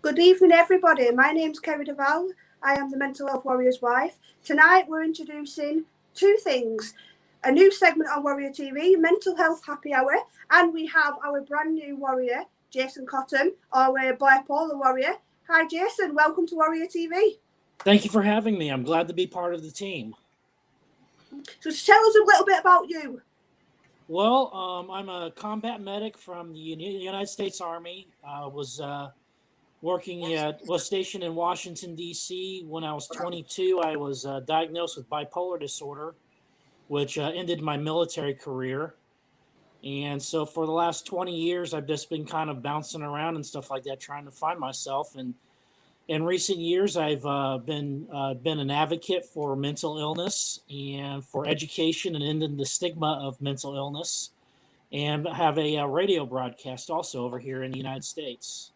Good evening, everybody. My name's Kerry Duval. I am the Mental Health Warrior's wife. Tonight, we're introducing two things. A new segment on Warrior TV, Mental Health Happy Hour, and we have our brand new warrior, Jason Cotton, our bipolar warrior. Hi, Jason. Welcome to Warrior TV. Thank you for having me. I'm glad to be part of the team. So tell us a little bit about you. Well, I'm a combat medic from the United States Army. Was stationed in Washington, D.C. When I was 22, I was diagnosed with bipolar disorder, which ended my military career. And so for the last 20 years, I've just been kind of bouncing around and stuff like that, trying to find myself. And in recent years, I've been an advocate for mental illness and for education and ending the stigma of mental illness, and have a radio broadcast also over here in the United States.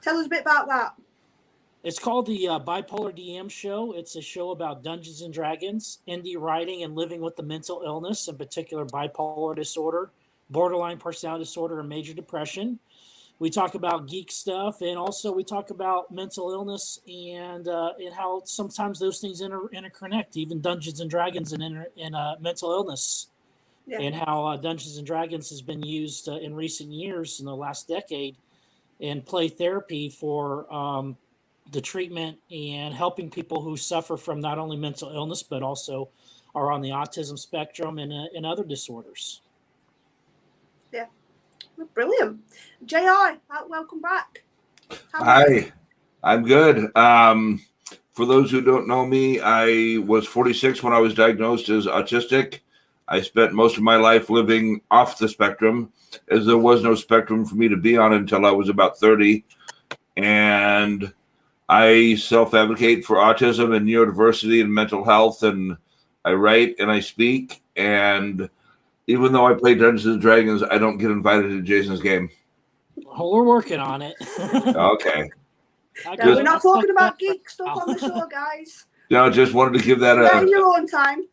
Tell us a bit about that. It's called the Bipolar DM Show. It's a show about Dungeons and Dragons, indie writing, and living with the mental illness, in particular bipolar disorder, borderline personality disorder, and major depression. We talk about geek stuff, and also we talk about mental illness and how sometimes those things interconnect, even Dungeons and Dragons and mental illness, and how Dungeons and Dragons has been used in recent years, in the last decade, in play therapy for the treatment and helping people who suffer from not only mental illness but also are on the autism spectrum and other disorders. Yeah. Brilliant. JR, welcome back. Hi, I'm good. For those who don't know me, I was 46 when I was diagnosed as autistic. I spent most of my life living off the spectrum, as there was no spectrum for me to be on until I was about 30. And I self-advocate for autism and neurodiversity and mental health, and I write and I speak. And even though I play Dungeons and Dragons, I don't get invited to Jason's game. Oh, we're working on it. Okay. We're not talking about geek stuff on the show, guys. No, just wanted to give that in your own time.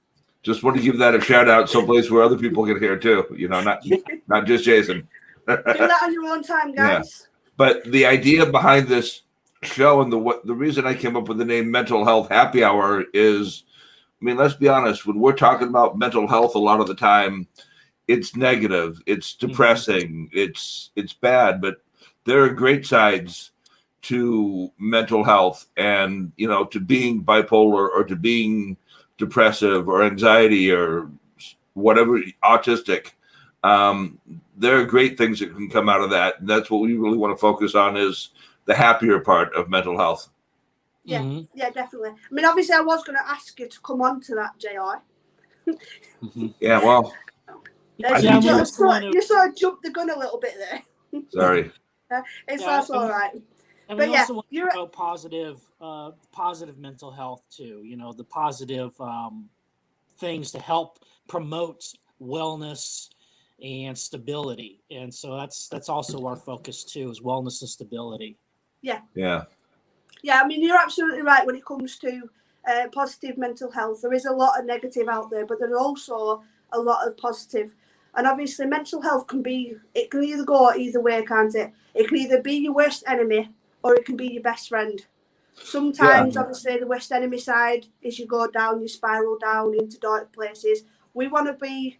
Just want to give that a shout out someplace where other people can hear too. You know, not just Jason. Do that on your own time, guys. Yeah. But the idea behind this show and the reason I came up with the name Mental Health Happy Hour is, I mean, let's be honest, when we're talking about mental health a lot of the time, it's negative, it's depressing, it's bad, but there are great sides to mental health and, you know, to being bipolar or to being depressive or anxiety or whatever, autistic. There are great things that can come out of that. And that's what we really want to focus on, is the happier part of mental health. Yeah, yeah, definitely. I mean, obviously, I was going to ask you to come on to that, JR. Yeah, well. You sort of jumped the gun a little bit there. Sorry. That's all right. And we also want to promote positive mental health too. You know, the positive things to help promote wellness and stability. And so that's also our focus too, is wellness and stability. Yeah. Yeah. Yeah, I mean, you're absolutely right when it comes to positive mental health. There is a lot of negative out there, but there's also a lot of positive. And obviously, mental health can either go either way, can't it? It can either be your worst enemy or it can be your best friend. Sometimes, obviously, the worst enemy side is you go down, you spiral down into dark places. We want to be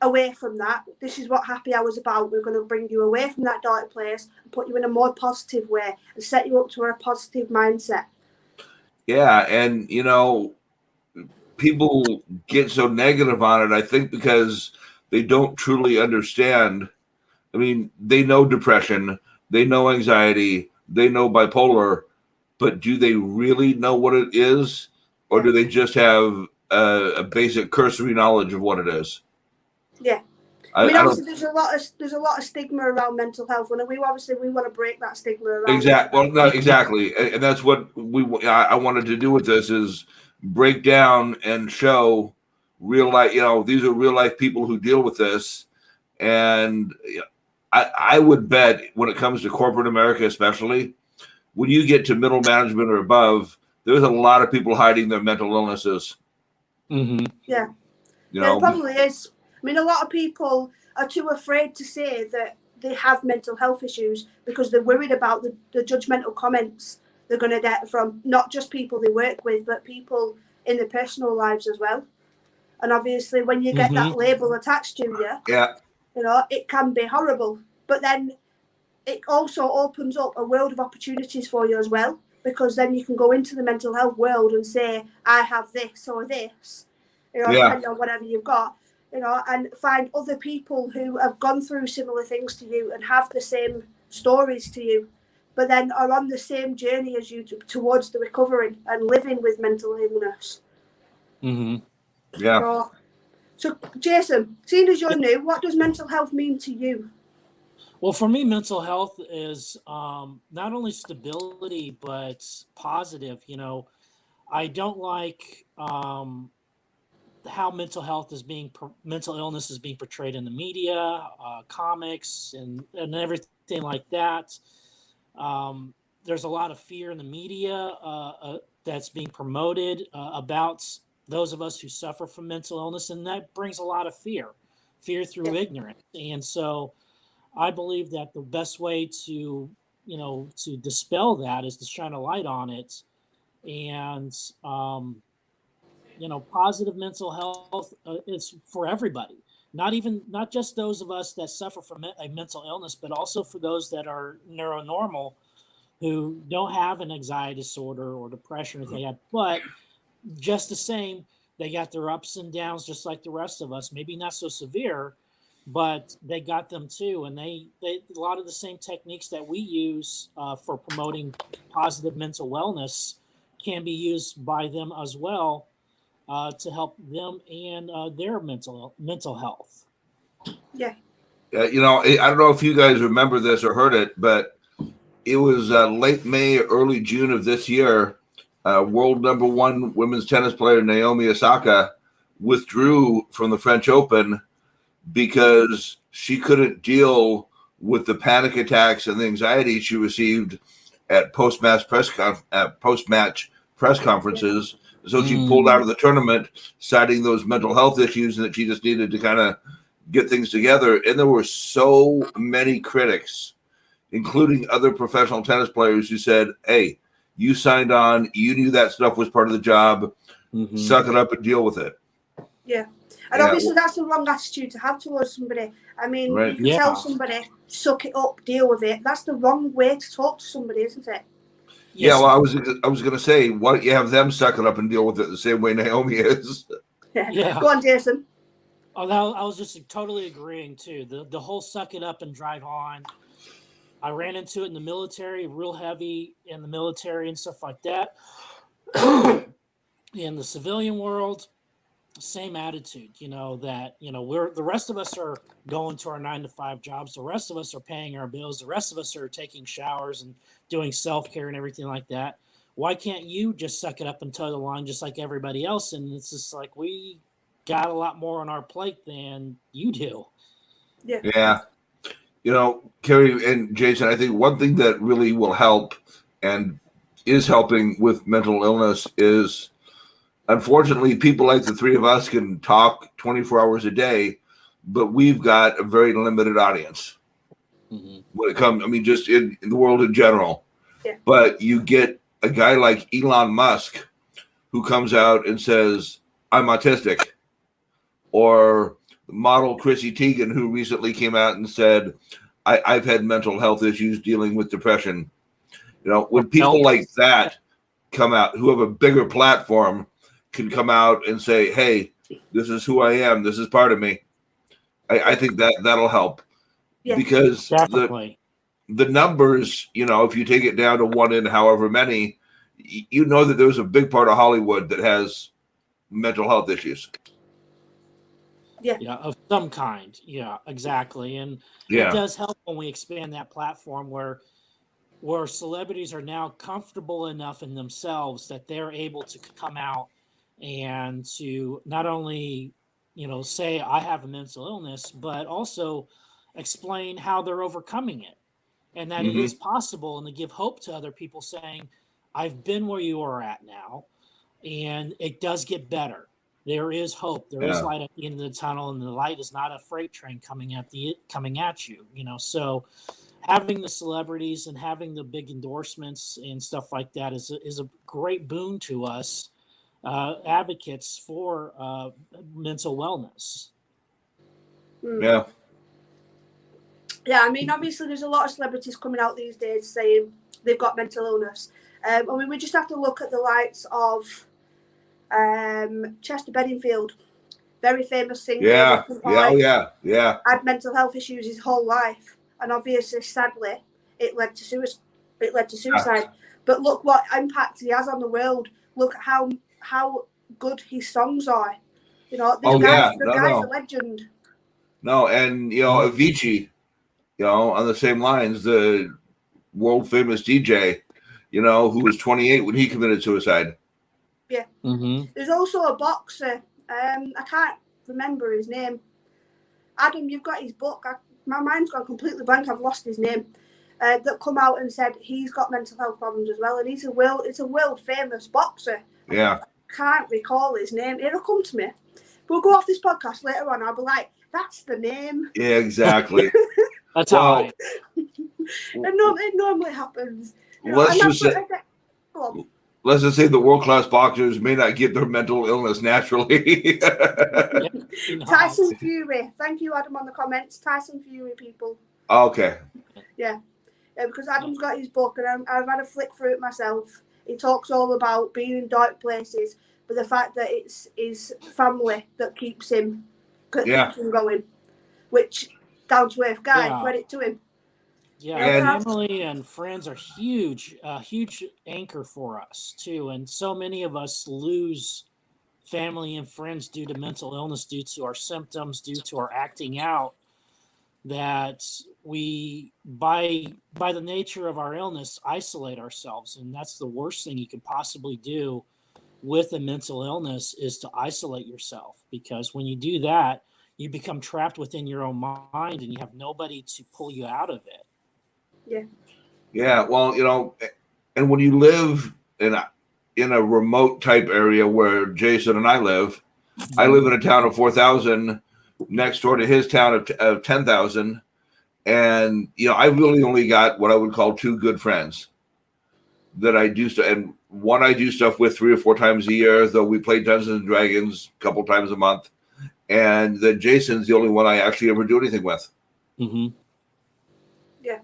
away from that. This is what Happy Hour is about. We're going to bring you away from that dark place and put you in a more positive way and set you up to a positive mindset. Yeah, and, you know, people get so negative on it, I think, because they don't truly understand. I mean, they know depression, they know anxiety, they know bipolar, but do they really know what it is? Or do they just have a basic cursory knowledge of what it is? Yeah. I mean, obviously, there's a lot of stigma around mental health, and we want to break that stigma around. Exactly. Well, no, exactly, and that's what I wanted to do with this, is break down and show real life. You know, these are real life people who deal with this, and I would bet when it comes to corporate America, especially when you get to middle management or above, there's a lot of people hiding their mental illnesses. Mm-hmm. Yeah. You know, it probably is. I mean, a lot of people are too afraid to say that they have mental health issues because they're worried about the judgmental comments they're going to get from not just people they work with, but people in their personal lives as well. And obviously, when you get that label attached to you, you know, it can be horrible. But then it also opens up a world of opportunities for you as well, because then you can go into the mental health world and say, I have this or this, you know, depending on whatever you've got, you know, and find other people who have gone through similar things to you and have the same stories to you, but then are on the same journey as you towards the recovery and living with mental illness. Yeah. So Jason, seeing as you're new, what does mental health mean to you? Well, for me, mental health is not only stability, but positive. You know, I don't like how mental health is mental illness is being portrayed in the media, comics, and everything like that. There's a lot of fear in the media that's being promoted about those of us who suffer from mental illness, and that brings a lot of fear through ignorance. And so I believe that the best way to dispel that is to shine a light on it. And positive mental health is for everybody, not just those of us that suffer from a mental illness, but also for those that are neuronormal, who don't have an anxiety disorder or depression or anything like that. But just the same, they got their ups and downs just like the rest of us, maybe not so severe, but they got them too. And they a lot of the same techniques that we use for promoting positive mental wellness can be used by them as well to help them and their mental health. Yeah. You know, I don't know if you guys remember this or heard it, but it was late May, early June of this year. World #1 women's tennis player Naomi Osaka withdrew from the French Open because she couldn't deal with the panic attacks and the anxiety she received at post-match press conferences. So she pulled out of the tournament, citing those mental health issues and that she just needed to kind of get things together. And there were so many critics, including other professional tennis players, who said, hey, you signed on, you knew that stuff was part of the job, suck it up and deal with it. Yeah. And obviously that's the wrong attitude to have towards somebody. I mean, you can tell somebody, suck it up, deal with it. That's the wrong way to talk to somebody, isn't it? Yes. Yeah, well, I was going to say, why don't you have them suck it up and deal with it the same way Naomi is? Yeah. Go on, Jason. Oh, I was just totally agreeing too. The whole suck it up and drive on. I ran into it in the military, real heavy in the military and stuff like that. In the civilian world, same attitude, that, the rest of us are going to our 9-to-5 jobs. The rest of us are paying our bills. The rest of us are taking showers and doing self-care and everything like that. Why can't you just suck it up and toe the line just like everybody else? And it's just like, we got a lot more on our plate than you do. Yeah. Carrie and Jason, I think one thing that really will help and is helping with mental illness is, unfortunately, people like the three of us can talk 24 hours a day, but we've got a very limited audience when it comes, just in the world in general. Yeah. But you get a guy like Elon Musk who comes out and says, I'm autistic, or model Chrissy Teigen, who recently came out and said, I've had mental health issues dealing with depression. When people like that come out, who have a bigger platform, can come out and say, hey, this is who I am, this is part of me, I think that'll help. Yeah, because the numbers, if you take it down to 1 in however many, that there's a big part of Hollywood that has mental health issues. Yeah, of some kind. Yeah, exactly. And it does help when we expand that platform where celebrities are now comfortable enough in themselves that they're able to come out and to not only, say I have a mental illness, but also explain how they're overcoming it and that it is possible, and to give hope to other people, saying, I've been where you are at now and it does get better. there is hope. There is Yeah. light at the end of the tunnel, and the light is not a freight train coming at you. So having the celebrities and having the big endorsements and stuff like that is a great boon to us advocates for mental wellness. Yeah. Yeah, I mean, obviously, there's a lot of celebrities coming out these days saying they've got mental illness. I mean, we just have to look at the likes of Chester Benningfield, very famous singer. Yeah. Yeah. Oh, yeah. Yeah. Had mental health issues his whole life, and obviously, sadly, it led to suicide. But look what impact he has on the world. Look at how good his songs are. You know, this guy's a legend. No, and Avicii, on the same lines, the world famous DJ, who was 28 when he committed suicide. Yeah. Mm-hmm. There's also a boxer. I can't remember his name. Adam, you've got his book. My mind's gone completely blank. I've lost his name. That come out and said he's got mental health problems as well, and it's a world famous boxer. Yeah. Can't recall his name. It'll come to me. We'll go off this podcast later on. I'll be like, that's the name. Yeah, exactly. That's how it normally happens. Let's just say the world-class boxers may not get their mental illness naturally. Tyson Fury. Thank you, Adam, on the comments. Tyson Fury, people. Okay. Yeah, because Adam's got his book, and I've had a flick through it myself. He talks all about being in dark places, but the fact that it's his family that keeps him going, which down to earth guy, credit to him. Yeah, family and friends are huge anchor for us too, and so many of us lose family and friends due to mental illness, due to our symptoms, due to our acting out, that we by the nature of our illness isolate ourselves, and that's the worst thing you could possibly do with a mental illness, is to isolate yourself, because when you do that, you become trapped within your own mind and you have nobody to pull you out of it. Yeah, well, and when you live in a remote type area where Jason and I live in a town of 4,000 next door to his town of 10,000. And, I really only got what I would call two good friends that I do stuff. And one I do stuff with 3 or 4 times a year, though we play Dungeons and Dragons a couple times a month. And then Jason's the only one I actually ever do anything with. Mm-hmm. Yeah.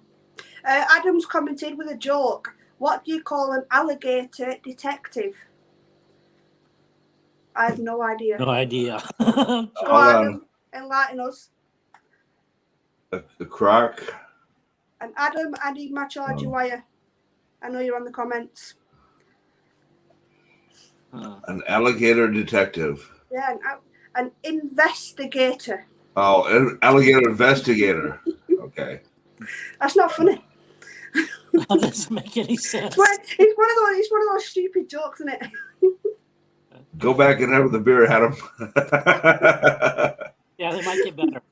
Adam's commented with a joke. What do you call an alligator detective? I have no idea. No idea. Go Adam, enlighten us. The croc. And Adam, I need my charger wire. I know you're on the comments. An alligator detective. Yeah, an investigator. Oh, an alligator investigator. Okay. That's not funny. That doesn't make any sense. It's one of those stupid jokes, isn't it? Go back and have the beer, Adam. Yeah, they might get better.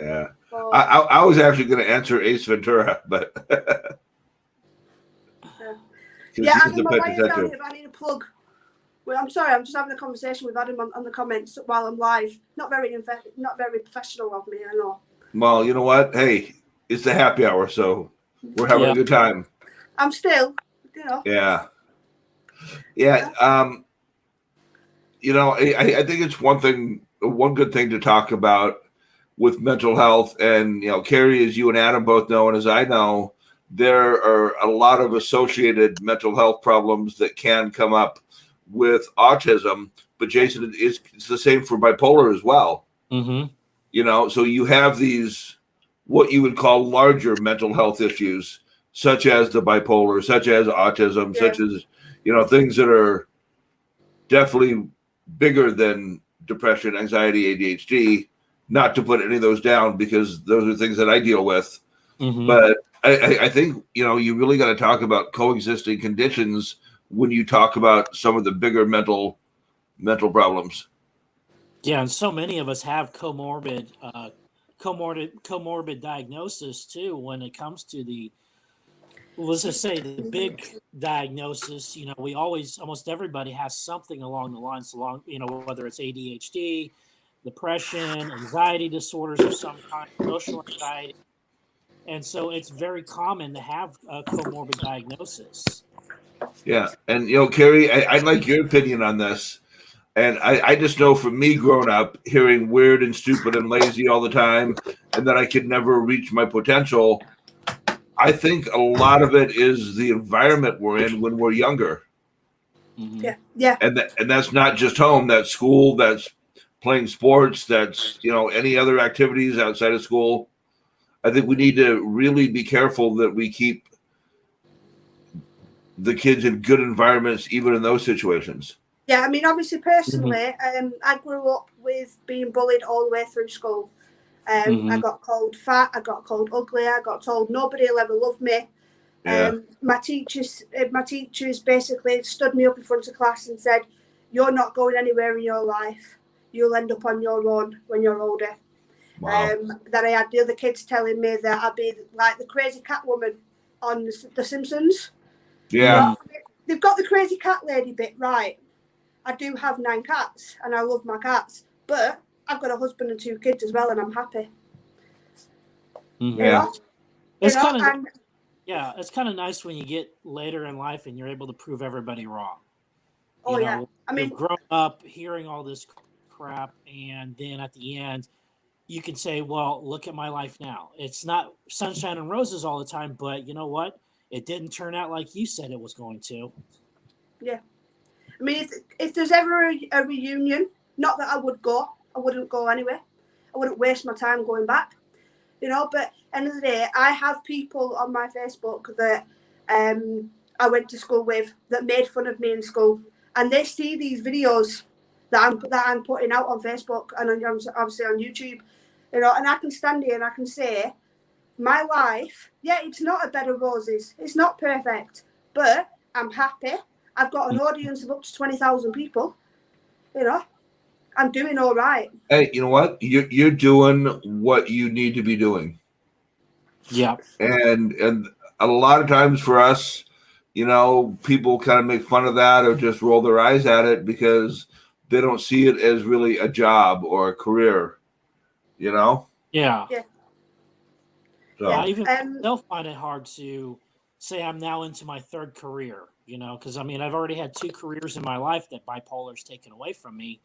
Yeah. I was actually going to answer Ace Ventura, but yeah, Adam, I need a plug. Well, I'm sorry, I'm just having a conversation with Adam on the comments while I'm live. Not very professional of me, I know. Well, you know what? Hey, it's the happy hour, so we're having a good time. I'm still, Yeah. Yeah. I think it's one good thing to talk about with mental health. And, Carrie, as you and Adam both know, and as I know, there are a lot of associated mental health problems that can come up with autism. But Jason, it's the same for bipolar as well. Mm-hmm. So you have these, what you would call larger mental health issues, such as the bipolar, such as autism, such as, things that are definitely bigger than depression, anxiety, ADHD, not to put any of those down because those are things that I deal with. Mm-hmm. But I think, you really got to talk about coexisting conditions when you talk about some of the bigger mental problems. Yeah, and so many of us have comorbid diagnosis too when it comes to the let's just say the big diagnosis, we almost everybody has something along the lines, whether it's ADHD, depression, anxiety disorders of some kind, social anxiety. And so it's very common to have a comorbid diagnosis. Yeah. And, Carrie, I'd like your opinion on this. And I just know from me growing up, hearing weird and stupid and lazy all the time, and that I could never reach my potential, I think a lot of it is the environment we're in when we're younger. Mhm. Yeah. And that's not just home, that's school, that's playing sports, that's, any other activities outside of school. I think we need to really be careful that we keep the kids in good environments, even in those situations. Yeah, I mean, obviously, personally, I grew up with being bullied all the way through school. I got called fat, I got called ugly, I got told nobody will ever love me. Yeah. My teachers basically stood me up in front of class and said, "You're not going anywhere in your life. You'll end up on your own when you're older." Wow. Then I had the other kids telling me that I'd be like the crazy cat woman on The Simpsons. Yeah. They've got the crazy cat lady bit right. I do have 9 cats and I love my cats, but I've got a husband and 2 kids as well, and I'm happy. Yeah. It's kind of nice when you get later in life and you're able to prove everybody wrong. I mean, you've grown up hearing all this crap, and then at the end, you can say, "Well, look at my life now. It's not sunshine and roses all the time, but you know what? It didn't turn out like you said it was going to." Yeah. I mean, if there's ever a reunion, not that I wouldn't go anyway. I wouldn't waste my time going back, But end of the day, I have people on my Facebook that I went to school with that made fun of me in school, and they see these videos that I'm putting out on Facebook and obviously on YouTube, and I can stand here and I can say, my life, it's not a bed of roses. It's not perfect, but I'm happy. I've got an audience of up to 20,000 people. I'm doing all right. Hey, you know what? You're doing what you need to be doing. Yeah. And a lot of times for us, people kind of make fun of that or just roll their eyes at it because they don't see it as really a job or a career. Yeah. Yeah. So. I even myself find it hard to say I'm now into my 3rd career, because I've already had 2 careers in my life that bipolar's taken away from me.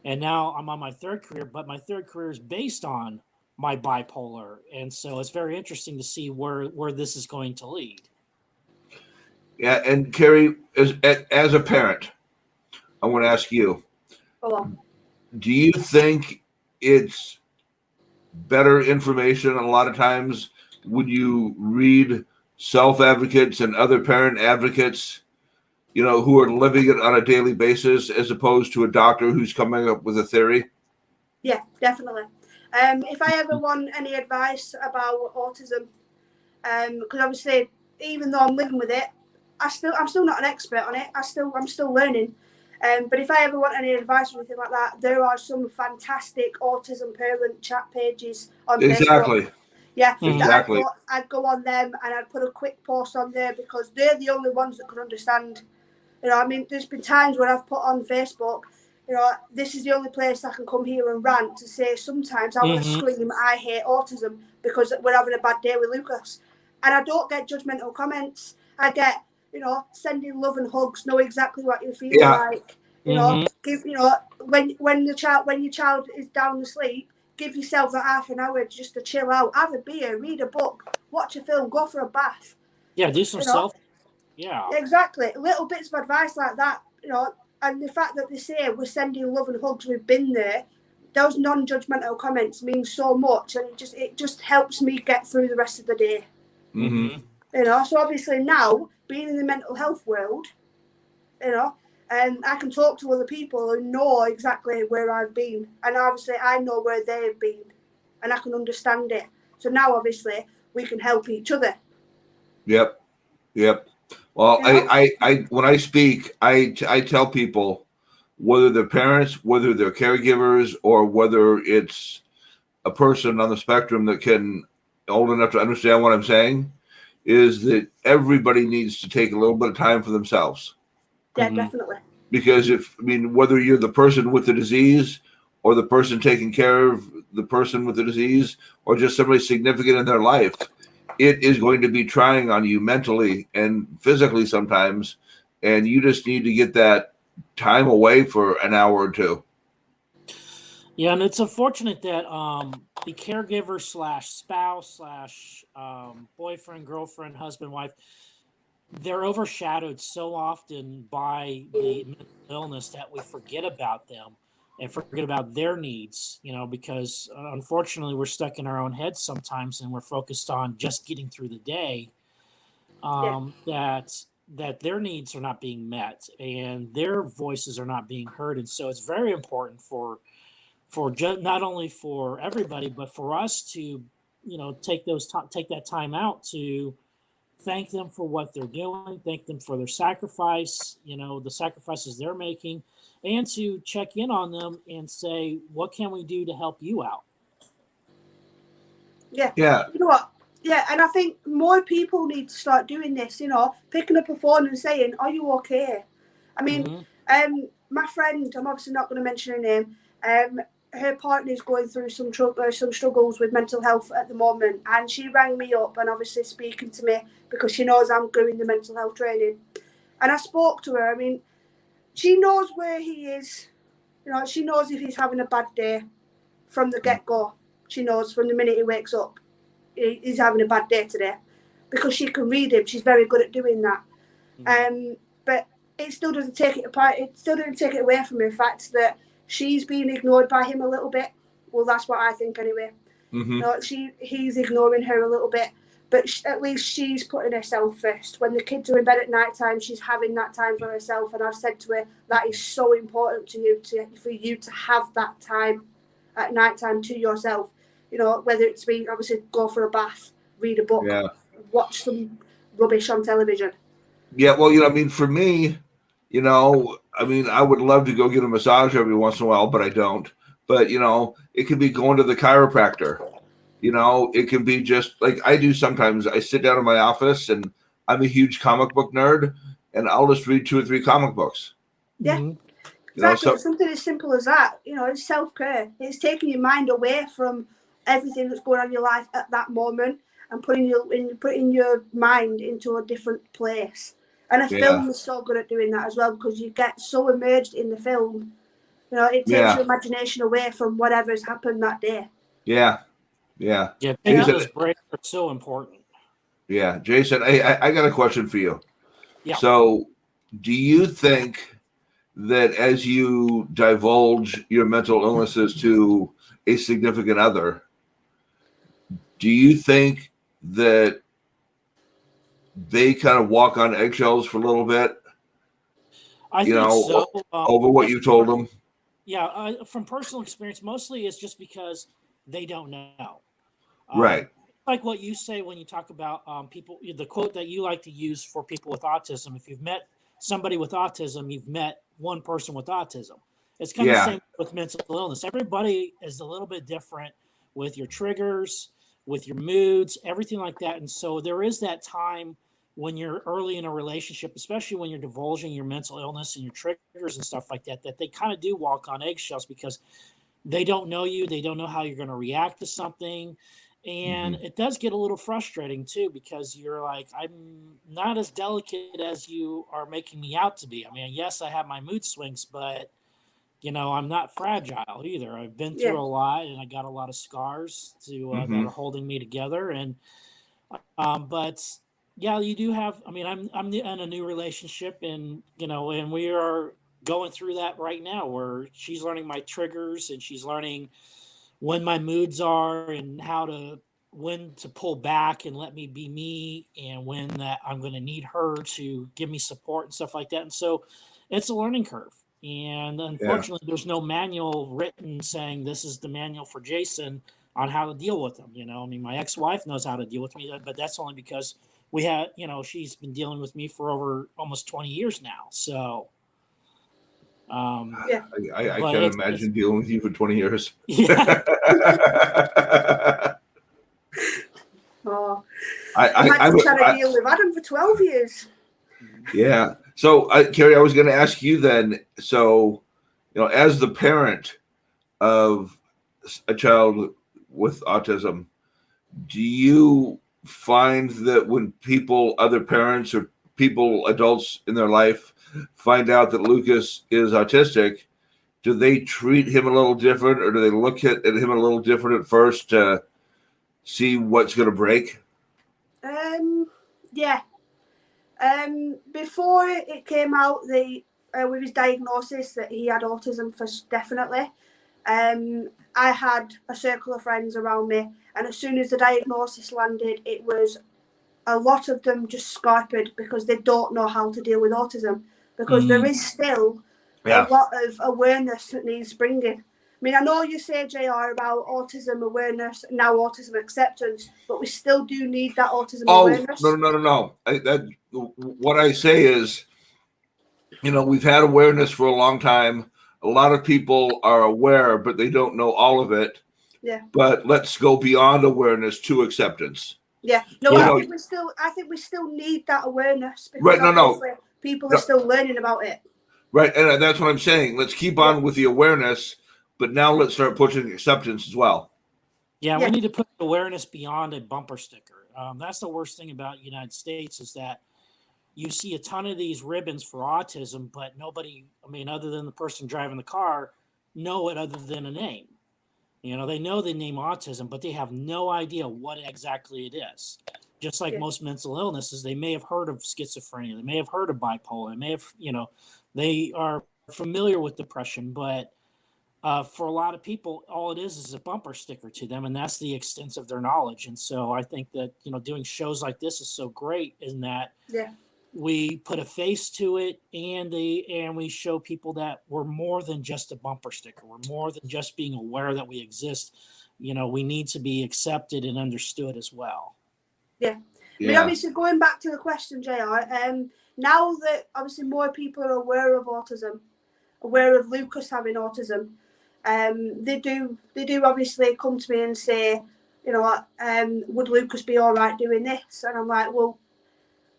And now I'm on my 3rd career, but my 3rd career is based on my bipolar. And so it's very interesting to see where this is going to lead. Yeah. And Carrie, as a parent, I want to ask you, do you think it's better information a lot of times when you read self-advocates and other parent advocates, who are living it on a daily basis as opposed to a doctor who's coming up with a theory? Yeah, definitely. If I ever want any advice about autism, because obviously, even though I'm living with it, I'm still not an expert on it. I'm still learning. But if I ever want any advice or anything like that, there are some fantastic autism parent chat pages on Facebook. Yeah, exactly. I'd go on them and I'd put a quick post on there because they're the only ones that can understand. There's been times where I've put on Facebook, this is the only place I can come here and rant to say sometimes I want to scream, I hate autism because we're having a bad day with Lucas. And I don't get judgmental comments. I get, sending love and hugs, know exactly what you feel like. Give, when your child is down asleep, give yourself that half an hour just to chill out, have a beer, read a book, watch a film, go for a bath. Yeah, do some self. Yeah. Exactly. Little bits of advice like that, and the fact that they say we're sending love and hugs, we've been there, those non-judgmental comments mean so much, and it just helps me get through the rest of the day. So obviously now, being in the mental health world, and I can talk to other people who know exactly where I've been, and obviously I know where they've been, and I can understand it. So now obviously we can help each other. Yep. Well, I when I speak, I tell people, whether they're parents, whether they're caregivers, or whether it's a person on the spectrum that can old enough to understand what I'm saying, is that everybody needs to take a little bit of time for themselves. Yeah, Mhm. definitely. Because whether you're the person with the disease or the person taking care of the person with the disease or just somebody significant in their life, it is going to be trying on you mentally and physically sometimes. And you just need to get that time away for an hour or two. Yeah, and it's unfortunate that the caregiver slash spouse slash boyfriend, girlfriend, husband, wife, they're overshadowed so often by the mental illness that we forget about them and forget about their needs, because unfortunately we're stuck in our own heads sometimes and we're focused on just getting through the day. That their needs are not being met and their voices are not being heard, and so it's very important for not only for everybody but for us to take that time out to thank them for what they're doing, thank them for their sacrifice, the sacrifices they're making, and to check in on them and say, what can we do to help you out? Yeah. Yeah. You know what? Yeah, and I think more people need to start doing this, picking up a phone and saying, are you okay? I mean, my friend, I'm obviously not going to mention her name, her partner's going through some struggles with mental health at the moment, and she rang me up and obviously speaking to me because she knows I'm doing the mental health training. And I spoke to her. I mean, she knows where he is. She knows if he's having a bad day from the get-go. She knows from the minute he wakes up, he's having a bad day today, because she can read him. She's very good at doing that. But it still doesn't take it apart. It still doesn't take it away from the fact that she's being ignored by him a little bit. Well, that's what I think anyway. He's ignoring her a little bit, but at least she's putting herself first. When the kids are in bed at night time, she's having that time for herself. And I've said to her, that is so important to you, for you to have that time at night time to yourself. Whether it's be obviously go for a bath, read a book, watch some rubbish on television. Yeah, well, for me, I would love to go get a massage every once in a while, but I don't. But, it could be going to the chiropractor. It can be just like I do sometimes. I sit down in my office and I'm a huge comic book nerd and I'll just read 2 or 3 comic books. Yeah, exactly. It's something as simple as that. It's self-care. It's taking your mind away from everything that's going on in your life at that moment and putting your mind into a different place. And a film is so good at doing that as well, because you get so immersed in the film. It takes your imagination away from whatever's happened that day. Yeah. Those breaks are so important. Yeah, Jason, I got a question for you. Yeah. So, do you think that as you divulge your mental illnesses to a significant other, do you think that they kind of walk on eggshells for a little bit? I think so. Over what you told them? Yeah, from personal experience, mostly it's just because they don't know. Right. Like what you say when you talk about people, the quote that you like to use for people with autism: if you've met somebody with autism, you've met one person with autism. It's kind of the same with mental illness. Everybody is a little bit different with your triggers, with your moods, everything like that. And so there is that time when you're early in a relationship, especially when you're divulging your mental illness and your triggers and stuff like that, that they kind of do walk on eggshells because they don't know you. They don't know how you're going to react to something. And it does get a little frustrating too, because you're like, I'm not as delicate as you are making me out to be. I mean, yes, I have my mood swings, but I'm not fragile either. I've been through a lot, and I got a lot of scars that are holding me together. And, but yeah, you do have, I'm in a new relationship, and, and we are going through that right now, where she's learning my triggers and she's learning when my moods are and when to pull back and let me be me, and when that I'm going to need her to give me support and stuff like that. And so it's a learning curve. And unfortunately, there's no manual written saying this is the manual for Jason on how to deal with them. My ex-wife knows how to deal with me, but that's only because we had, she's been dealing with me for over almost 20 years now. So, I can't imagine dealing with you for 20 years. Yeah. Imagine trying to deal with Adam for 12 years. Yeah. So, Carrie, I was going to ask you then. So, as the parent of a child with autism, do you find that when other parents or adults in their life find out that Lucas is autistic, do they treat him a little different, or do they look at him a little different at first to see what's going to break? Yeah. Before it came out, with his diagnosis that he had autism, definitely. I had a circle of friends around me, and as soon as the diagnosis landed, it was a lot of them just scarpered because they don't know how to deal with autism, because there is still a lot of awareness that needs bringing. I mean, I know you say, JR, about autism awareness, now autism acceptance, but we still do need that autism awareness. No. What I say is, we've had awareness for a long time. A lot of people are aware, but they don't know all of it. Yeah. But let's go beyond awareness to acceptance. Yeah. No, I think we still need that awareness, because people are still learning about it. Right, and that's what I'm saying. Let's keep on with the awareness, but now let's start pushing acceptance as well. Yeah, we need to put awareness beyond a bumper sticker. That's the worst thing about the United States, is that you see a ton of these ribbons for autism, but nobody, other than the person driving the car, know it other than a name. They know the name autism, but they have no idea what exactly it is. Just like most mental illnesses, they may have heard of schizophrenia, they may have heard of bipolar, they may have, they are familiar with depression, but for a lot of people, all it is a bumper sticker to them, and that's the extent of their knowledge. And so I think that, doing shows like this is so great in that we put a face to it, and we show people that we're more than just a bumper sticker. We're more than just being aware that we exist. We need to be accepted and understood as well. Yeah. I mean, obviously, going back to the question, JR, now that obviously more people are aware of autism, aware of Lucas having autism, they do obviously come to me and say, would Lucas be all right doing this? And I'm like, well,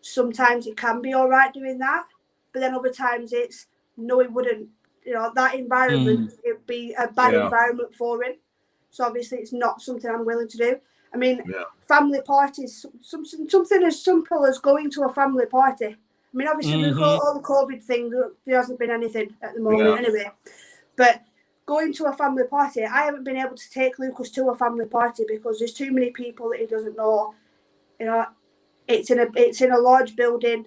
sometimes it can be all right doing that, but then other times it's, no, he wouldn't. That environment, it'd be a bad environment for him. So obviously it's not something I'm willing to do. I mean, family parties, something as simple as going to a family party. I mean, obviously with all the COVID thing, there hasn't been anything at the moment anyway. But going to a family party, I haven't been able to take Lucas to a family party because there's too many people that he doesn't know. It's in a large building.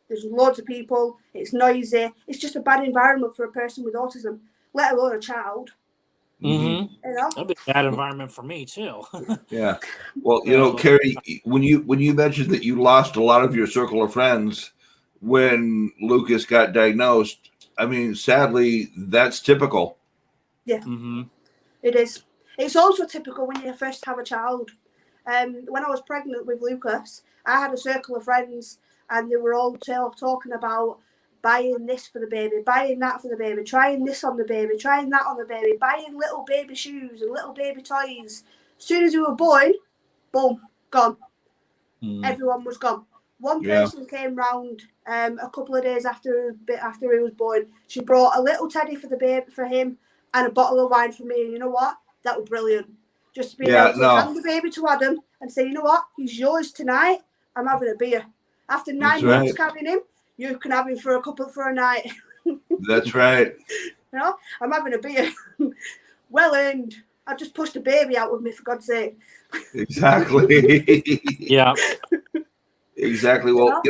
There's loads of people. It's noisy. It's just a bad environment for a person with autism, let alone a child. That'd be a bad environment for me too. Yeah. Well, Carrie, when you mentioned that you lost a lot of your circle of friends when Lucas got diagnosed, sadly, that's typical. Yeah. It is. It's also typical when you first have a child. When I was pregnant with Lucas, I had a circle of friends, and they were all talking about buying this for the baby, buying that for the baby, trying this on the baby, trying that on the baby, buying little baby shoes and little baby toys. As soon as we were born, boom, gone. Everyone was gone. One person came round a couple of days after he was born. She brought a little teddy for the baby, for him, and a bottle of wine for me. And you know what? That was brilliant. Just to be able to hand the baby to Adam and say, you know what? He's yours tonight. I'm having a beer. After 9 months carrying him, you can have him for a night. That's right. I'm having a beer. Well earned. I just pushed the baby out with me, for God's sake. Exactly. Yeah. Exactly. Well,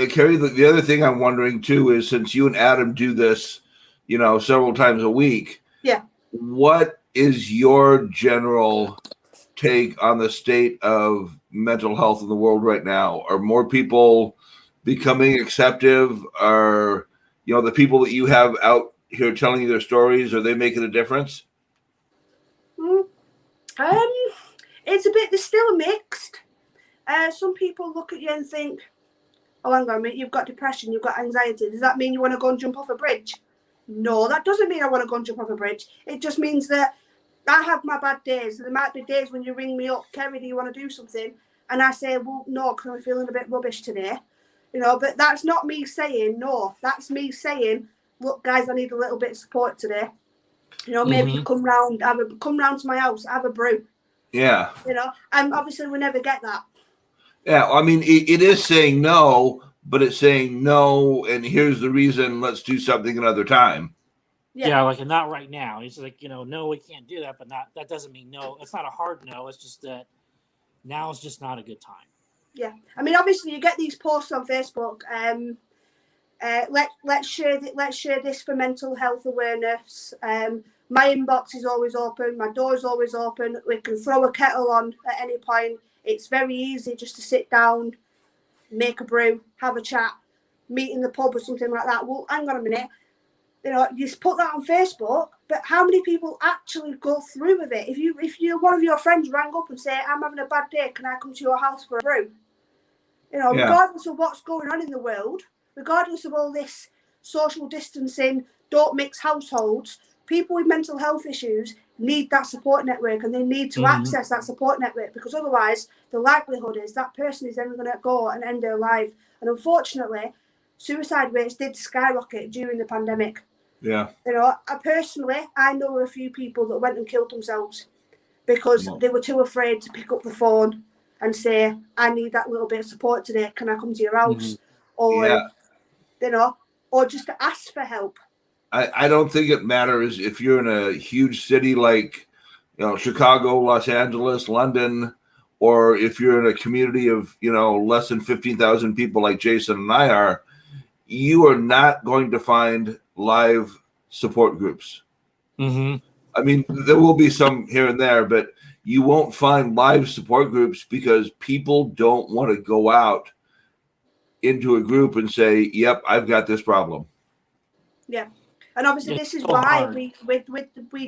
Carrie, the other thing I'm wondering too is, since you and Adam do this, several times a week. Yeah. What is your general take on the state of mental health in the world right now? Are more people becoming acceptive? Are the people that you have out here telling you their stories, are they making a difference? It's a bit. There's still a mixed. Some people look at you and think, "Oh, hang on a minute, you've got depression, you've got anxiety. Does that mean you want to go and jump off a bridge?" No, that doesn't mean I want to go and jump off a bridge. It just means that I have my bad days. There might be days when you ring me up, Kerry, do you want to do something? and I say, well, no, because I'm feeling a bit rubbish today, you know, but that's not me saying no. That's me saying, look, guys, I need a little bit of support today. You know, maybe you come round to my house, have a brew. Yeah. You know, and obviously we never get that. Yeah. I mean, it is saying no, but it's saying no, and here's the reason. Let's do something another time. Yeah, like not right now. It's like, you know, no, we can't do that, but that doesn't mean no. It's not a hard no. It's just that now is just not a good time. Yeah, I mean, obviously you get these posts on Facebook. Let's share this for mental health awareness. My inbox is always open. My door is always open. We can throw a kettle on at any point. It's very easy just to sit down, make a brew, have a chat, meet in the pub or something like that. Well, hang on a minute. You know, you just put that on Facebook, but how many people actually go through with it? If you one of your friends rang up and say, I'm having a bad day, can I come to your house for a brew? You know, regardless of what's going on in the world, regardless of all this social distancing, don't mix households, people with mental health issues need that support network, and they need to access that support network, because otherwise the likelihood is that person is then going to go and end their life. And unfortunately, suicide rates did skyrocket during the pandemic. Yeah. You know, I know a few people that went and killed themselves because they were too afraid to pick up the phone and say, I need that little bit of support today. Can I come to your house? Or, you know, or just to ask for help. I don't think it matters if you're in a huge city like, you know, Chicago, Los Angeles, London, or if you're in a community of, you know, less than 15,000 people like Jason and I are. You are not going to find live support groups. I mean, there will be some here and there, but you won't find live support groups because people don't want to go out into a group and say, yep, I've got this problem. Yeah. And obviously this is why we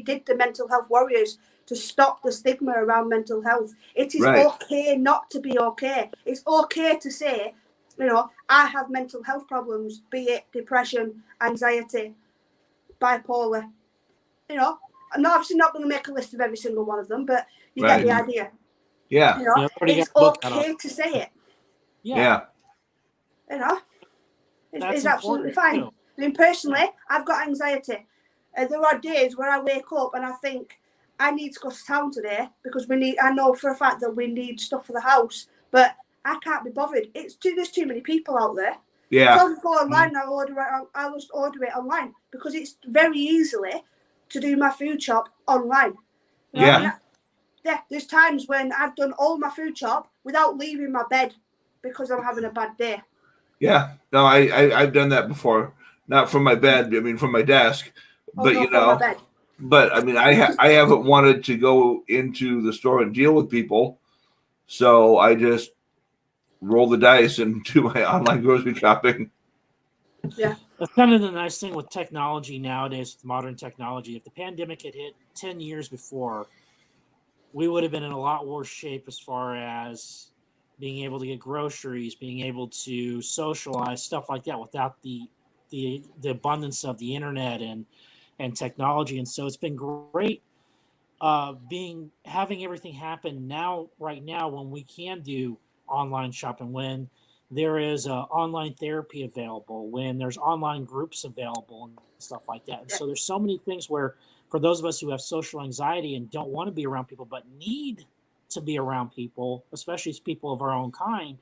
did the Mental Health Warriors, to stop the stigma around mental health. It is okay not to be okay. It's okay to say, you know, I have mental health problems, be it depression, anxiety, bipolar. You know, I'm obviously not going to make a list of every single one of them, but you get the idea. Yeah. You know, it's okay to say it. Yeah. You know, it's absolutely fine. I mean, personally, I've got anxiety. There are days where I wake up and I think, I need to go to town today because I know for a fact that we need stuff for the house, but I can't be bothered. There's too many people out there. Yeah. So I'll go online and I'll just order it online because it's very easily to do my food shop online. You know, there's times when I've done all my food shop without leaving my bed because I'm having a bad day. Yeah. No, I've done that before. Not from my bed, I mean from my desk. But you know, but I mean I haven't wanted to go into the store and deal with people. So I just roll the dice and do my online grocery shopping. Yeah. That's kind of the nice thing with technology nowadays, with modern technology. If the pandemic had hit 10 years before, we would have been in a lot worse shape as far as being able to get groceries, being able to socialize, stuff like that, without the abundance of the internet and technology. And so it's been great having everything happen right now when we can do online shopping, when there is online therapy available, when there's online groups available and stuff like that. And so there's so many things where, for those of us who have social anxiety and don't want to be around people but need to be around people, especially as people of our own kind,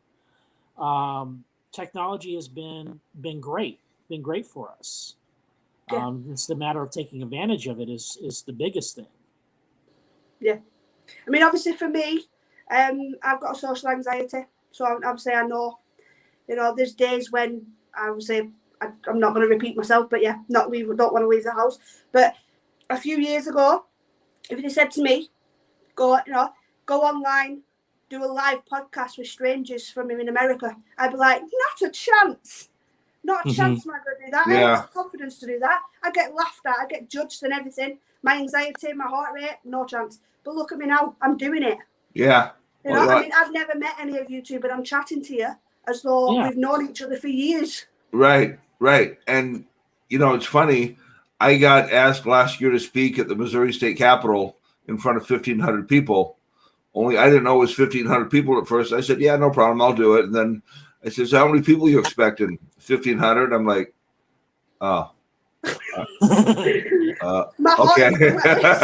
technology has been great for us. It's the matter of taking advantage of it is the biggest thing. Yeah. I mean, obviously for me, I've got a social anxiety. So obviously I know, you know, there's days when I would say, I'm not going to repeat myself, but yeah, don't want to leave the house. But a few years ago, if you said to me, go online, do a live podcast with strangers from in America, I'd be like, not a chance. Not a chance am I going to do that. I haven't got the confidence to do that. I get laughed at, I get judged and everything. My anxiety, my heart rate, no chance. But look at me now, I'm doing it. Yeah. You know, I mean, I've never met any of you two, but I'm chatting to you as though we've known each other for years. Right. And, you know, it's funny. I got asked last year to speak at the Missouri State Capitol in front of 1,500 people, Only I didn't know it was 1,500 people at first. I said, yeah, no problem. I'll do it. And then I said, so how many people you expecting? 1,500? I'm like, oh. My heart Okay. is like this.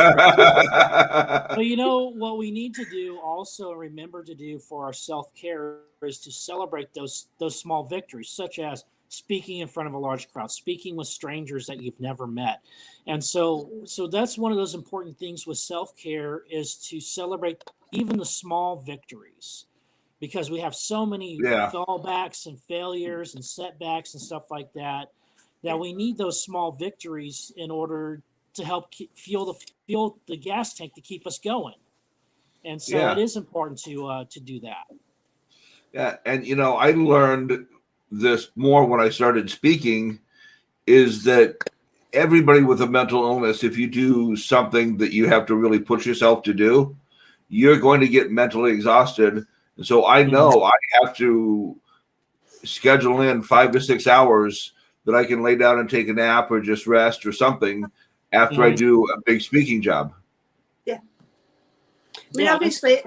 But you know what we need to do also remember to do for our self-care is to celebrate those small victories, such as speaking in front of a large crowd, speaking with strangers that you've never met. And so that's one of those important things with self-care is to celebrate even the small victories, because we have so many Yeah. fallbacks and failures and setbacks and stuff like that we need those small victories in order to help fuel the gas tank to keep us going. And so Yeah. it is important to do that. Yeah. And, you know, I learned this more when I started speaking is that everybody with a mental illness, if you do something that you have to really push yourself to do, you're going to get mentally exhausted. And so I know I have to schedule in 5 to 6 hours that I can lay down and take a nap or just rest or something after I do a big speaking job. Yeah. I mean, obviously,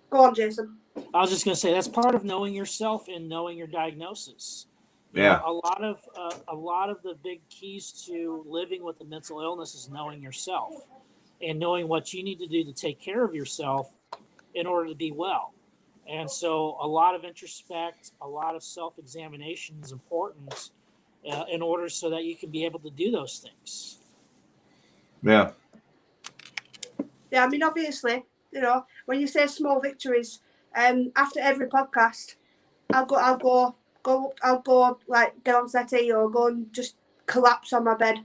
go on, Jason. I was just going to say that's part of knowing yourself and knowing your diagnosis. You Yeah. know, a lot of the big keys to living with a mental illness is knowing yourself and knowing what you need to do to take care of yourself in order to be well. And so a lot of introspect, a lot of self-examination is important in order so that you can be able to do those things. Yeah. Yeah, I mean, obviously, you know, when you say small victories, after every podcast, I'll go like get on settee or go and just collapse on my bed.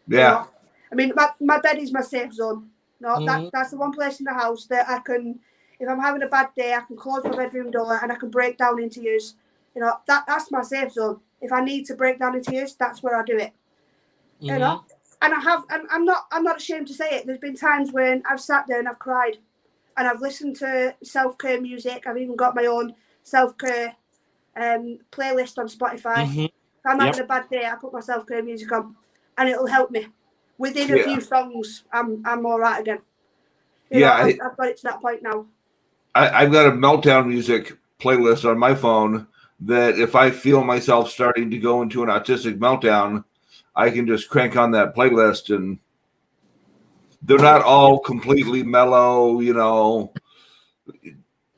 Yeah. You know? I mean, my bed is my safe zone. No, that's the one place in the house that I can, if I'm having a bad day, I can close my bedroom door and I can break down into use. You know, that's my safe zone. If I need to break down into use, that's where I do it. You know, and I'm not ashamed to say it. There's been times when I've sat there and I've cried, and I've listened to self-care music. I've even got my own self-care playlist on Spotify. If I'm having a bad day, I put my self-care music on, and it'll help me. Within a few songs, I'm all right again. You know, I've got it to that point now. I've got a meltdown music playlist on my phone that if I feel myself starting to go into an autistic meltdown, I can just crank on that playlist, and they're not all completely mellow, you know,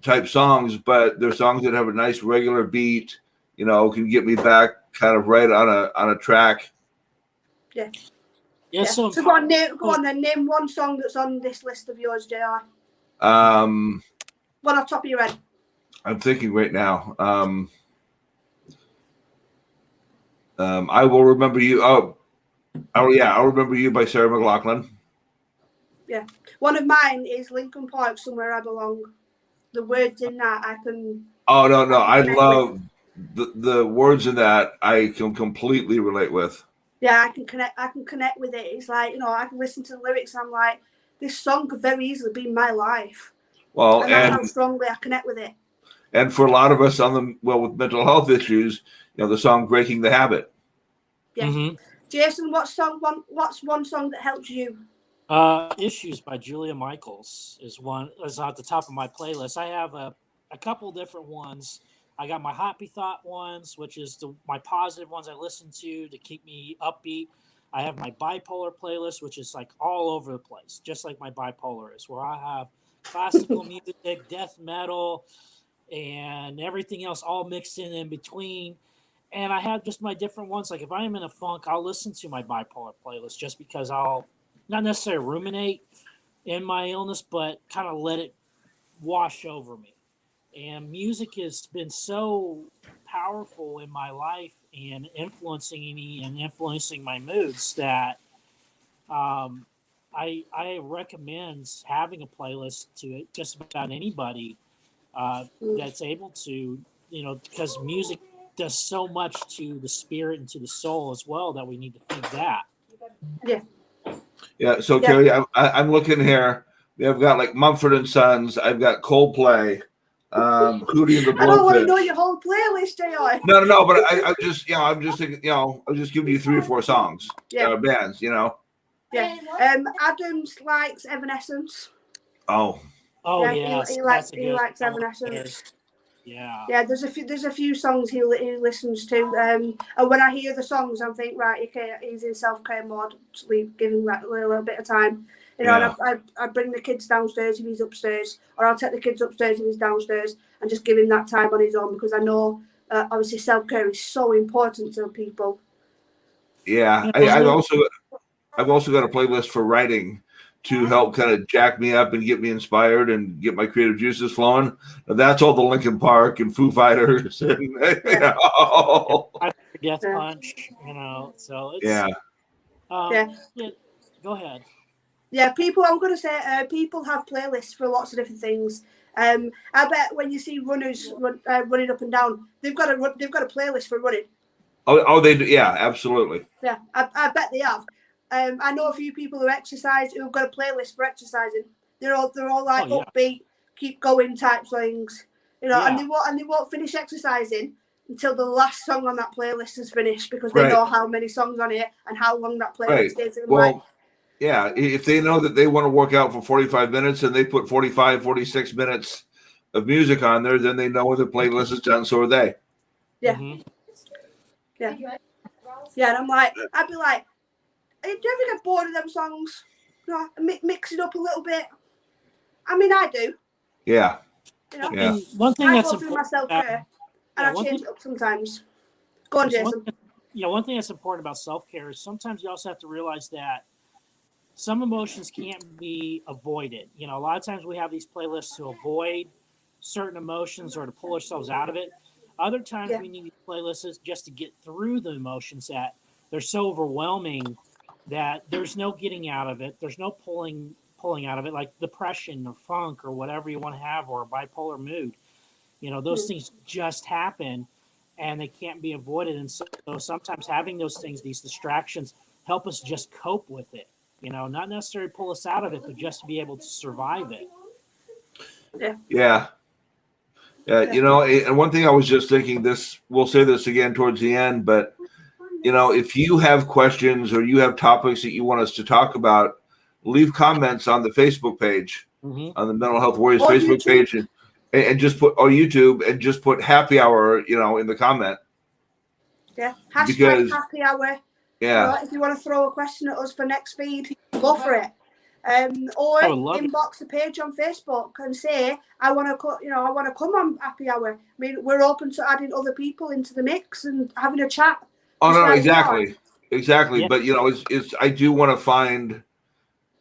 type songs, but they're songs that have a nice regular beat, you know, can get me back kind of right on a track. Yeah. Yeah. So go on then. Name one song that's on this list of yours, JR. One off top of your head. I'm thinking right now. I Will Remember You. Oh yeah, I'll Remember You by Sarah McLachlan. Yeah. One of mine is Linkin Park, Somewhere I Belong. The words in that I can. Oh no, I love the words in that. I can completely relate with. Yeah, I can connect with it. It's like, you know, I can listen to the lyrics and I'm like, this song could very easily be my life. Well, and that's how strongly I connect with it. And for a lot of us with mental health issues, you know, the song "Breaking the Habit." Yeah. Jason, what's one song that helps you? Issues by Julia Michaels is at the top of my playlist. I have a couple different ones. I got my happy thought ones, which is my positive ones I listen to keep me upbeat. I have my bipolar playlist, which is like all over the place, just like my bipolar is, where I have classical music, death metal, and everything else all mixed in between. And I have just my different ones. Like if I'm in a funk, I'll listen to my bipolar playlist just because I'll not necessarily ruminate in my illness, but kind of let it wash over me. And music has been so powerful in my life and influencing me and influencing my moods that I recommend having a playlist to just about anybody that's able to, you know, because music does so much to the spirit and to the soul as well that we need to feed that. Yeah. Yeah. So Carrie, I'm looking here. I've got like Mumford & Sons. I've got Coldplay. Hootie and the Blowfish. I don't want to know your whole playlist, JR. No, but I'm just thinking, you know, I'll just give you 3 or 4 songs. Bands, you know. Yeah. Adams likes Evanescence. Oh Oh Yeah, yes, he that's likes a he good likes one there. Evanescence. Yeah. Yeah, there's a few songs he listens to, and when I hear the songs, I'm thinking, right, okay, he's in self care mode. Just give him that little bit of time, you know. Yeah. And I bring the kids downstairs if he's upstairs, or I'll take the kids upstairs if he's downstairs, and just give him that time on his own, because I know obviously self care is so important to people. Yeah, You know, I've also got a playlist for writing to help kind of jack me up and get me inspired and get my creative juices flowing. And that's all the Linkin Park and Foo Fighters and you know. Death Yeah. Punch, you know. So it's Yeah. Yeah. yeah. Go ahead. Yeah, people. I'm going to say people have playlists for lots of different things. I bet when you see runners running up and down, they've got a playlist for running. Oh, they do. Yeah, absolutely. Yeah, I bet they have. I know a few people who exercise who've got a playlist for exercising. They're all like upbeat, keep going type things, you know. Yeah. And they won't finish exercising until the last song on that playlist is finished, because they know how many songs on it and how long that playlist is. And well, yeah, if they know that they want to work out for 45 minutes and they put 45, 46 minutes of music on there, then they know when the playlist is done. So are they. Yeah. Mm-hmm. Yeah. Yeah, and I'm like, I'd be like, do you ever get bored of them songs? You know, mix it up a little bit. I mean, I do. Yeah. You know? And one thing I that's go through myself care, and I change it up sometimes. Go on, Jason. One thing that's important about self-care is sometimes you also have to realize that some emotions can't be avoided. You know, a lot of times we have these playlists to avoid certain emotions or to pull ourselves out of it. Other times we need these playlists just to get through the emotions that they're so overwhelming that there's no getting out of it. There's no pulling out of it, like depression or funk or whatever you want to have, or a bipolar mood. You know, those things just happen and they can't be avoided. And so sometimes having those things, these distractions, help us just cope with it. You know, not necessarily pull us out of it, but just to be able to survive it. Yeah. You know, and one thing I was just thinking, this, we'll say this again towards the end, but, you know, if you have questions or you have topics that you want us to talk about, leave comments on the Facebook page, on the Mental Health Warriors Facebook page, and just put, or YouTube, and just put happy hour, you know, in the comment. Yeah. Hashtag happy hour. Yeah. You know, if you want to throw a question at us for next feed, go for it. Or inbox the page on Facebook and say, I want to come on happy hour. I mean, we're open to adding other people into the mix and having a chat. Oh no, exactly. Yeah. But you know, it's I do want to find,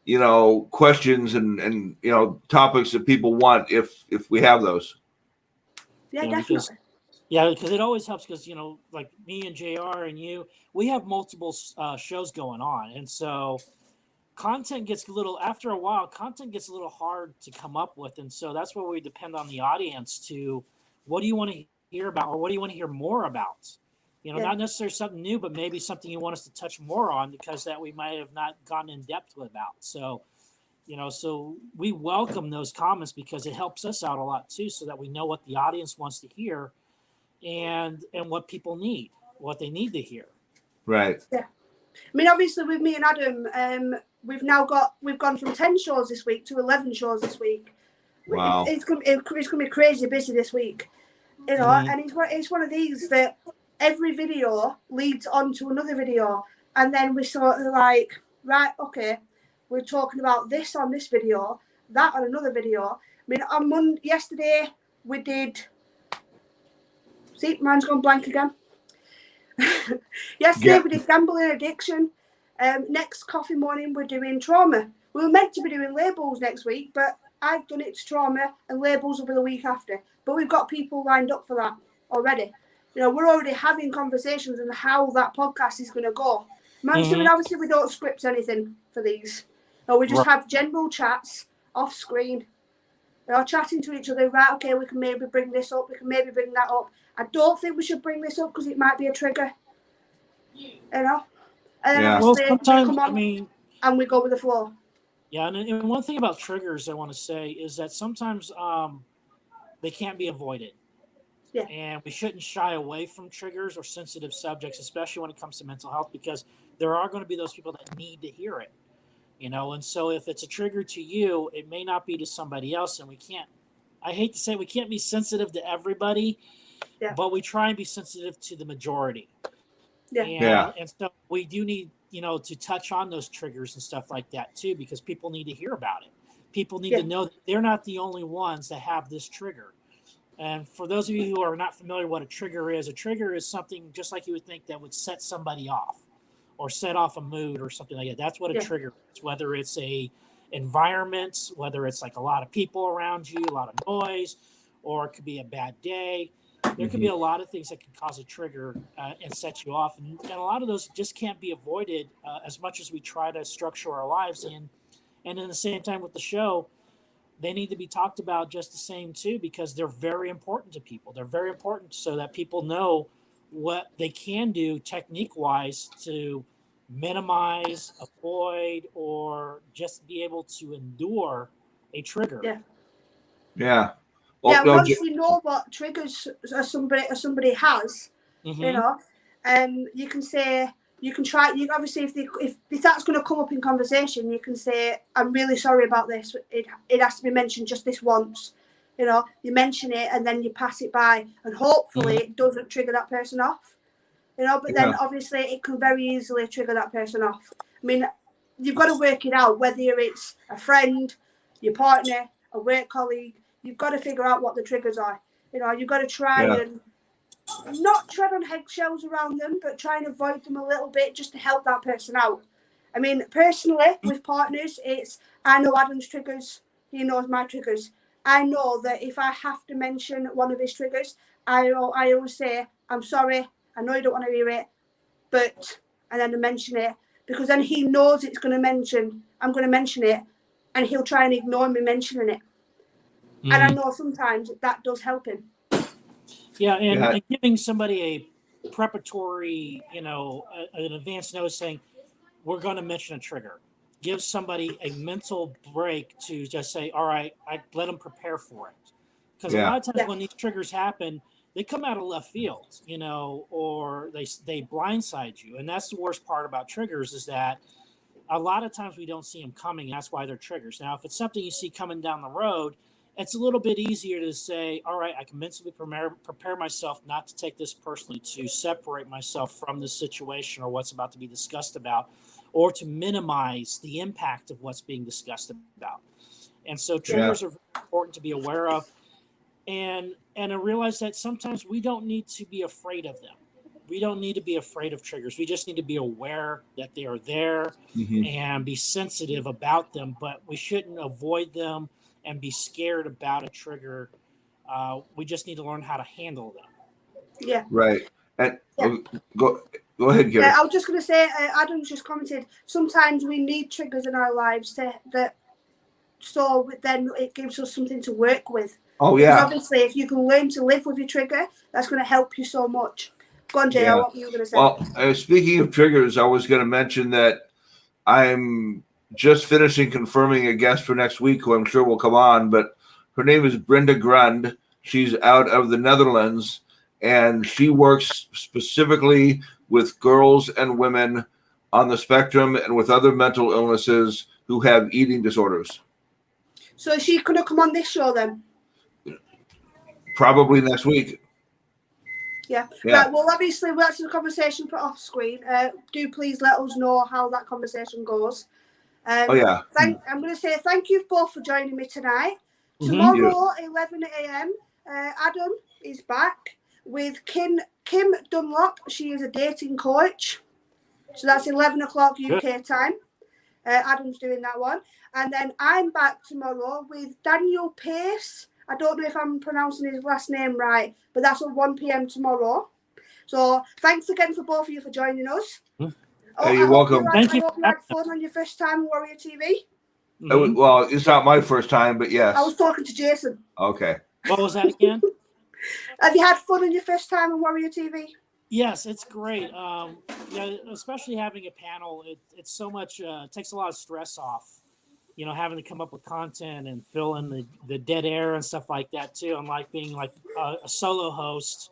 you know, questions and you know, topics that people want if we have those. Yeah, definitely. Because it always helps, because, you know, like me and JR and you, we have multiple shows going on. And so content gets after a while, content gets a little hard to come up with. And so that's where we depend on the audience to, what do you want to hear about, or what do you want to hear more about? You know, not necessarily something new, but maybe something you want us to touch more on, because that we might have not gone in depth about. So, you know, so we welcome those comments, because it helps us out a lot too, so that we know what the audience wants to hear and what people need, what they need to hear. Right. Yeah. I mean, obviously with me and Adam, we've gone from 10 shows this week to 11 shows this week. Wow. It's going to be crazy busy this week, you know. And it's one of these that every video leads on to another video, and then we sort of like, right, okay, we're talking about this on this video, that on another video. I mean, yesterday we did. See, mine's gone blank again. Yesterday we did gambling addiction. Next coffee morning we're doing trauma. We were meant to be doing labels next week, but I've done it to trauma, and labels will be the week after. But we've got people lined up for that already. You know, we're already having conversations on how that podcast is going to go. Obviously we don't script anything for these. No, we just have general chats off screen. We're all chatting to each other. Right, okay, we can maybe bring this up. We can maybe bring that up. I don't think we should bring this up because it might be a trigger. You know? And then obviously we come on and we go with the flow. Yeah, and one thing about triggers I want to say is that sometimes they can't be avoided. Yeah. And we shouldn't shy away from triggers or sensitive subjects, especially when it comes to mental health, because there are going to be those people that need to hear it. And so if it's a trigger to you, it may not be to somebody else. And I hate to say we can't be sensitive to everybody, but we try and be sensitive to the majority. And so we do need, to touch on those triggers and stuff like that too, because people need to hear about it. People need to know that they're not the only ones that have this trigger. And for those of you who are not familiar what a trigger is something just like you would think that would set somebody off or set off a mood or something like that. That's what a trigger is, whether it's a environment, whether it's like a lot of people around you, a lot of noise, or it could be a bad day. There could be a lot of things that can cause a trigger and set you off. And a lot of those just can't be avoided as much as we try to structure our lives in. And in the same time with the show, they need to be talked about just the same too, because they're very important to people. They're very important so that people know what they can do technique-wise to minimize, avoid, or just be able to endure a trigger. Yeah. Once you know what triggers somebody has, you can say, you can try. You obviously, if that's going to come up in conversation, you can say, "I'm really sorry about this. It has to be mentioned just this once." You mention it and then you pass it by, and hopefully it doesn't trigger that person off. But then obviously it can very easily trigger that person off. I mean, you've got to work it out, whether it's a friend, your partner, a work colleague. You've got to figure out what the triggers are. You've got to try and not tread on eggshells around them, but try and avoid them a little bit just to help that person out. I mean, personally, with partners, I know Adam's triggers. He knows my triggers. I know that if I have to mention one of his triggers, I always say, "I'm sorry. I know you don't want to hear it, but," and then I mention it, because then he knows I'm going to mention it, and he'll try and ignore me mentioning it. And I know sometimes that does help him. And giving somebody a preparatory, an advance notice saying, we're going to mention a trigger. Give somebody a mental break to just say, all right, I let them prepare for it. Because a lot of times when these triggers happen, they come out of left field, or they blindside you. And that's the worst part about triggers, is that a lot of times we don't see them coming. That's why they're triggers. Now, if it's something you see coming down the road, it's a little bit easier to say, all right, I can mentally prepare myself not to take this personally, to separate myself from the situation or what's about to be discussed about, or to minimize the impact of what's being discussed about. And so triggers are very important to be aware of. And I realize that sometimes we don't need to be afraid of them. We don't need to be afraid of triggers. We just need to be aware that they are there and be sensitive about them, but we shouldn't avoid them and be scared about a trigger. We just need to learn how to handle them. Yeah. Right. And go ahead, Gary. I was just going to say, Adam's just commented, sometimes we need triggers in our lives so then it gives us something to work with. Oh, yeah. Because obviously, if you can learn to live with your trigger, that's going to help you so much. Go on, Jay, what were you going to say? Well, speaking of triggers, I was going to mention that I'm just finishing confirming a guest for next week, who I'm sure will come on, but her name is Brenda Grund. She's out of the Netherlands, and she works specifically with girls and women on the spectrum and with other mental illnesses who have eating disorders. So is she going to come on this show then? Probably next week. Yeah. Right, well, obviously, that's a conversation for off screen. Do please let us know how that conversation goes. I'm going to say thank you both for joining me tonight. Tomorrow, 11 a.m., Adam is back with Kim Dunlop. She is a dating coach. So that's 11 o'clock UK time. Adam's doing that one. And then I'm back tomorrow with Daniel Pace. I don't know if I'm pronouncing his last name right, but that's at 1 p.m. tomorrow. So thanks again for both of you for joining us. You're welcome. I hope you had fun on your first time on Warrior TV. Well, it's not my first time, but yes. I was talking to Jason. Okay. What was that again? Have you had fun on your first time on Warrior TV? Yes, it's great. Especially having a panel, it's so much. It takes a lot of stress off. Having to come up with content and fill in the dead air and stuff like that too. Unlike being like a solo host,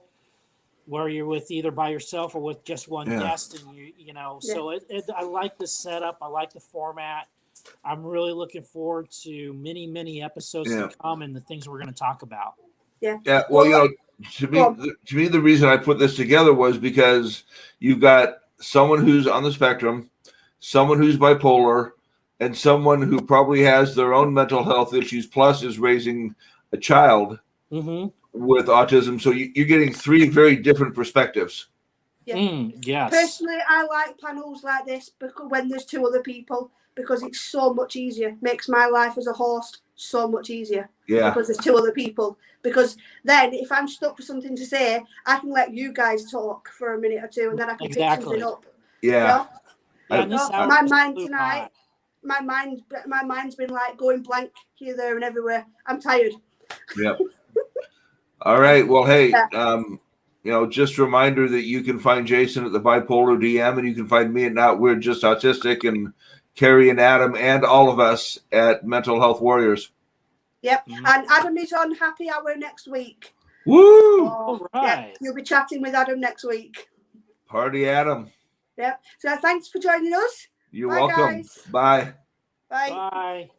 where you're with either by yourself or with just one guest, and So I like the setup. I like the format. I'm really looking forward to many episodes Yeah. to come and the things we're going to talk about. Yeah, well, to me, the reason I put this together was because you've got someone who's on the spectrum, someone who's bipolar, and someone who probably has their own mental health issues, plus is raising a child with autism. So you're getting three very different perspectives. Yeah. Yes. Personally, I like panels like this because when there's two other people, because it's so much easier. Makes my life as a host so much easier. Yeah. Because there's two other people. Because then, if I'm stuck for something to say, I can let you guys talk for a minute or two, and then I can pick something up. Yeah. Yeah, my mind tonight. My mind's been like going blank here, there, and everywhere. I'm tired. Yep. All right. Well, hey, just a reminder that you can find Jason at the Bipolar DM, and you can find me at Not Weird Just Autistic, and Carrie and Adam and all of us at Mental Health Warriors. Yep. And Adam is on Happy Hour next week. Woo! All right. Yeah, you'll be chatting with Adam next week. Party Adam. Yep. So thanks for joining us. You're Bye, welcome. guys. Bye. Bye. Bye.